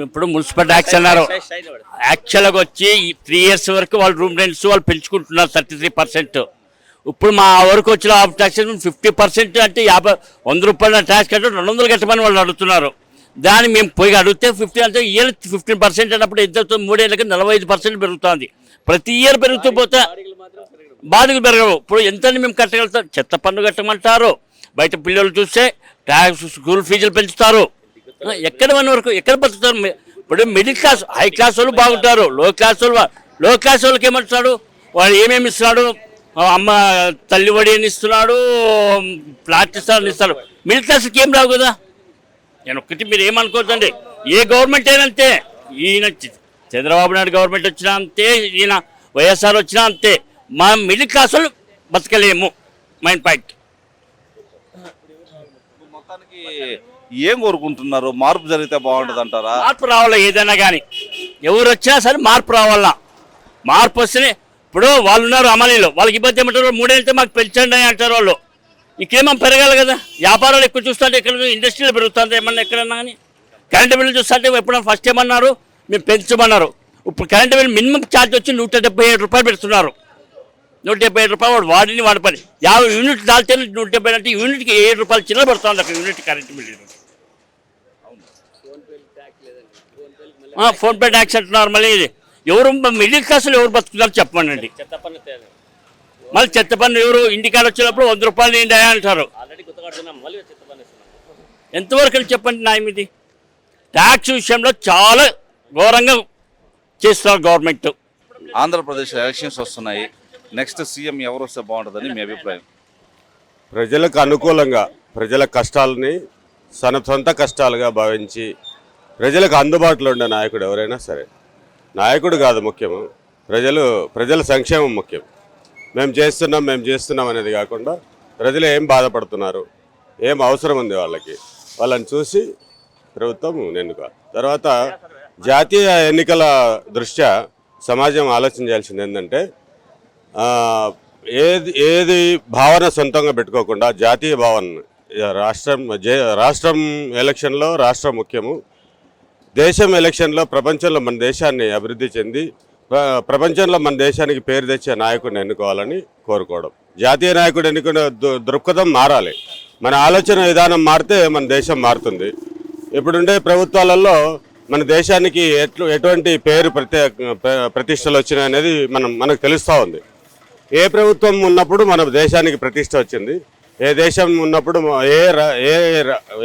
ఇప్పుడు municipal tax అన్నారు. యాక్చువల్గా వచ్చి 3 years వరకు వాళ్ళు రూమ్ రెంట్స్ వాళ్ళు పెంచుకుంటున్నారు 33%. ఇప్పుడు మా వరకు వచ్చిన ట్యాక్స్ 50% అంటే 100 రూపాయల ట్యాక్స్ కట్ట 200 కట్టమని వాళ్ళు అడుగుతున్నారు. దాన్ని మేము పోయి అడిగితే 50 అంటే ఇయర్ 15% అన్నప్పుడు ఎంత అవుతుంది? 3 ఏళ్ళకి 45% పెరుగుతుంది. ప్రతి ఇయర్ పెరుగుతూ పోతే బాధలు పెరగవు. ఇప్పుడు ఎంత మేము కట్టగలుగుతాం? చెత్త పన్ను కట్టమంటారు. బయట పిల్లలు చూస్తే ట్యాక్స్ స్కూల్ ఫీజులు పెంచుతారు. ఎక్కడ మన వరకు ఎక్కడ బతుకుతారు? ఇప్పుడు మిడిల్ క్లాస్ హై క్లాస్ వాళ్ళు బాగుంటారు. లో క్లాస్ వాళ్ళకి ఏమంటున్నాడు? వాడు ఏమేమి ఇస్తున్నాడు? అమ్మ తల్లి వడి అని ఇస్తున్నాడు, ఫ్లాట్ ఇస్తాడు. మిడిల్ క్లాస్కి ఏం రావు కదా. నేను ఒక్కటి మీరు ఏమనుకోవద్దండి, ఏ గవర్నమెంట్ అయినా అంతే. ఈయన చంద్రబాబు నాయుడు గవర్నమెంట్ వచ్చినా అంతే, ఈయన వైఎస్ఆర్ వచ్చినా అంతే. మా మిడిల్ క్లాస్ వాళ్ళు బతకలేము. Mind point. మొత్తానికి ఏం కోరుకుంటున్నారు? మార్పు జరిగితే బాగుంటుంది అంటారా? మార్పు రావాలా? ఏదైనా కానీ ఎవరు వచ్చినా సరే మార్పు రావాలా. మార్పు వస్తేనే ఇప్పుడు వాళ్ళు ఉన్నారు అమలీలో, వాళ్ళకి ఇబ్బంది ఏమంటారు? 3 ఏళ్ళతో మాకు పెంచండి అని అంటారు వాళ్ళు. ఇక్కడేమో పెరగాలి కదా. వ్యాపారాలు ఎక్కువ చూస్తుంటే ఎక్కడ ఇండస్ట్రీలో పెరుగుతుంది ఏమన్నా ఎక్కడన్నా కానీ. కరెంటు బిల్లు చూస్తుంటే ఎప్పుడన్నా ఫస్ట్ ఏమన్నారు? మేము పెంచమన్నారు. ఇప్పుడు కరెంటు బిల్లు మినిమం ఛార్జ్ వచ్చి 177 రూపాయలు పెడుతున్నారు. 177 రూపాయలు వాడిని వాడి పని 50 యూనిట్ దాల్తే 170 అంటే యూనిట్కి 7 రూపాయలు చిల్లర పడుతుంది అక్కడ unit current bill. PhonePe tax అంటున్నారు. మళ్ళీ ఎవరు మిడిల్ క్లాసులు ఎవరు బతుకుతారు చెప్పండి. మళ్ళీ చెత్త పన్ను ఎవరు ఇంటికాడ వచ్చినప్పుడు 100 రూపాయలు ఏంటి అంటారు. ఎంతవరకు చెప్పండి న్యాయం ఇది? ట్యాక్స్ విషయంలో చాలా ఘోరంగా చేస్తున్నారు గవర్నమెంట్. ఆంధ్రప్రదేశ్ ఎలక్షన్స్ వస్తున్నాయి. నెక్స్ట్ సీఎం ఎవరు వస్తే బాగుంటుందని మీ అభిప్రాయం? ప్రజలకు అనుకూలంగా ప్రజల కష్టాలని సొంత కష్టాలుగా భావించి ప్రజలకు అందుబాటులో ఉండే నాయకుడు ఎవరైనా సరే, నాయకుడు కాదు ముఖ్యము, ప్రజల సంక్షేమం ముఖ్యం. మేము చేస్తున్నాం అనేది కాకుండా ప్రజలు ఏం బాధపడుతున్నారు, ఏం అవసరం ఉంది వాళ్ళని చూసి ప్రభుత్వం ఎన్నుకోవాలి. తర్వాత జాతీయ ఎన్నికల దృష్ట్యా సమాజం ఆలోచన చేయాల్సింది ఏంటంటే, ఏది భావన సొంతంగా పెట్టుకోకుండా జాతీయ భావన, రాష్ట్రం ఎలక్షన్లో రాష్ట్రం ముఖ్యము, దేశం ఎలక్షన్లో ప్రపంచంలో మన దేశాన్ని అభివృద్ధి చెంది ప్రపంచంలో మన దేశానికి పేరు తెచ్చే నాయకుడిని ఎన్నుకోవాలని కోరుకోవడం. జాతీయ నాయకుడు ఎన్నుకునే దృక్పథం మారాలి. మన ఆలోచన విధానం మారితే మన దేశం మారుతుంది. ఇప్పుడుండే ప్రభుత్వాలలో మన దేశానికి ఎటువంటి పేరు ప్రతిష్టలు వచ్చినాయనేది మనకు తెలుస్తూ ఉంది. ఏ ప్రభుత్వం ఉన్నప్పుడు మన దేశానికి ప్రతిష్ట వచ్చింది, ఏ దేశం ఉన్నప్పుడు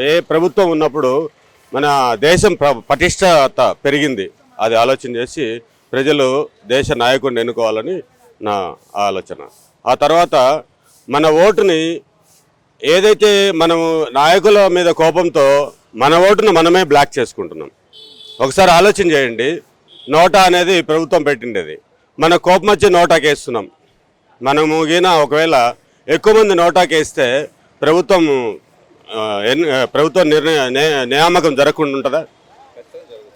ఏ ప్రభుత్వం ఉన్నప్పుడు మన దేశం పటిష్టత పెరిగింది. అది ఆలోచన చేసి ప్రజలు దేశ నాయకుడిని ఎన్నుకోవాలని నా ఆలోచన. ఆ తర్వాత మన ఓటుని ఏదైతే మనము నాయకుల మీద కోపంతో మన ఓటును మనమే బ్లాక్ చేసుకుంటున్నాం. ఒకసారి ఆలోచన చేయండి. నోటా అనేది ప్రభుత్వం పెట్టిండేది, మన కోపం వచ్చి నోటాకేస్తున్నాం. మనము గిన ఒకవేళ ఎక్కువ మంది నోటాకేస్తే ప్రభుత్వం నియామకం జరగకుండా ఉంటుందా?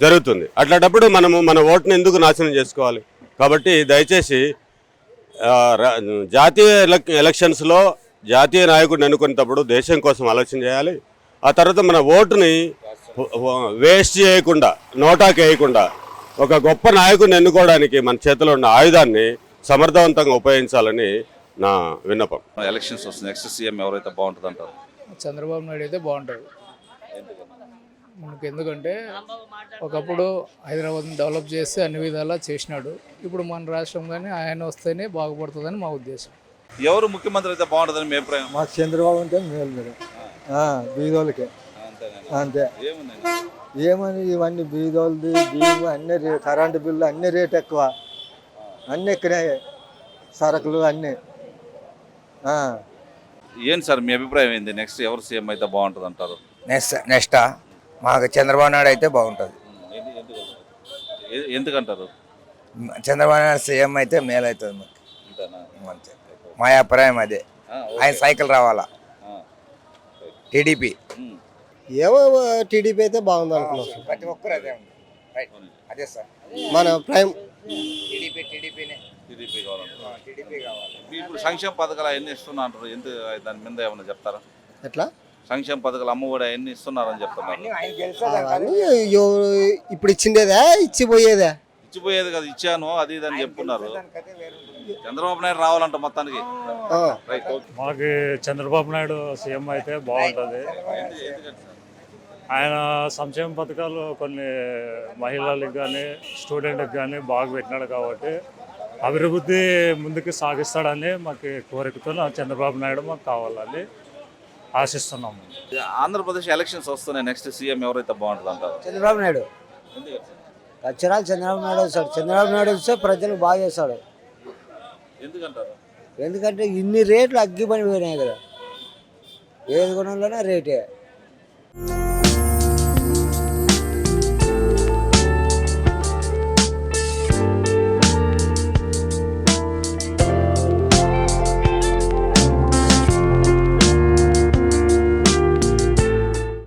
జరుగుతుంది. అట్లాంటప్పుడు మనము మన ఓటుని ఎందుకు నాశనం చేసుకోవాలి? కాబట్టి దయచేసి జాతీయ ఎలక్షన్స్లో జాతీయ నాయకుడిని ఎన్నుకునేటప్పుడు దేశం కోసం ఆలోచన చేయాలి. ఆ తర్వాత మన ఓటుని వేస్ట్ చేయకుండా, నోటాకి వేయకుండా ఒక గొప్ప నాయకుడిని ఎన్నుకోవడానికి మన చేతిలో ఉన్న ఆయుధాన్ని సమర్థవంతంగా ఉపయోగించాలని నా విన్నపం. ఎలక్షన్స్ వస్తుంది, నెక్స్ట్ సీఎం ఎవరైతే బాగుంటుంది అంటారు? చంద్రబాబు నాయుడు అయితే బాగుంటుంది మనకు. ఎందుకంటే ఒకప్పుడు హైదరాబాద్ని డెవలప్ చేస్తే అన్ని విధాలా చేసినాడు. ఇప్పుడు మన రాష్ట్రం కానీ ఆయన వస్తేనే బాగుపడుతుందని మా ఉద్దేశం. ఎవరు ముఖ్యమంత్రి అయితే బాగుంటుందని మీ అభిప్రాయం? మాకు చంద్రబాబు అంటే మేలు మీరు బీదోళ్ళకి అంతే. ఏమని ఇవన్నీ బీదోళ్ళది బియ్యం అన్ని కరెంటు బిల్లు అన్ని రేట్ ఎక్కువ, అన్నీ ఎక్కినాయి, సరుకులు అన్నీ. ఏంటి సార్ మీ అభిప్రాయం ఏంది? నెక్స్ట్ ఎవరు సీఎం అయితే బాగుంటుంది అంటారు? నెక్స్ట్ మాకు చంద్రబాబు నాయుడు అయితే బాగుంటుంది. ఎందుకంటారు? చంద్రబాబు నాయుడు సీఎం అయితే మేలు అవుతుంది మాకు అంతే. మా అభిప్రాయం అదే. ఆయన సైకిల్ రావాలా. టీడీపీ ఏమో టీడీపీ అయితే బాగుంది అనుకున్నాం. ప్రతి ఒక్కరు అదే ఉంది. రైట్, అదే సార్ మన ప్రైమ్ టీడీపీనే. టీడీపీ కావాలంటారు? టీడీపీ కావాలి. ఇప్పుడు సంక్షేమ పథకాలు ఎన్ని ఇస్తున్నా అంటారు? ఎందుకు దాని మీద ఏమైనా చెప్తారా? ఎట్లా సంక్షేమ పథకాలు అమ్మఒడి అవన్నీ ఇస్తున్నారని చెప్తున్నారు. అవన్నీ ఇప్పుడు ఇచ్చిండేదా ఇచ్చిపోయేదా? ఇచ్చిపోయేది కదా, ఇచ్చాను అది ఇది అని చెప్తున్నారు. చంద్రబాబు నాయుడు రావాలంట మొత్తానికి. Right, okay. మాకు చంద్రబాబు నాయుడు సీఎం అయితే బాగుంటుంది. ఆయన సంక్షేమ పథకాలు కొన్ని మహిళలకు కానీ స్టూడెంట్కి కానీ బాగా పెట్టినాడు కాబట్టి అభివృద్ధి ముందుకు సాగిస్తాడని మాకు కోరికతో చంద్రబాబు నాయుడు మాకు కావాలని ఆశిస్తున్నాము. ఆంధ్రప్రదేశ్ ఎలక్షన్స్ వస్తున్నాయి, నెక్స్ట్ సీఎం ఎవరైతే బాగుంటుంది అంటారు? చంద్రబాబు నాయుడు ఖచ్చితంగా చంద్రబాబు నాయుడు వస్తాడు. చంద్రబాబు నాయుడు వస్తే ప్రజలకు బాగా చేస్తాడు. ఎందుకంటారు? ఎందుకంటే ఇన్ని రేట్లు అగ్గిపడిపోయినాయి కదా, ఏది కొనాలన్నా రేటే.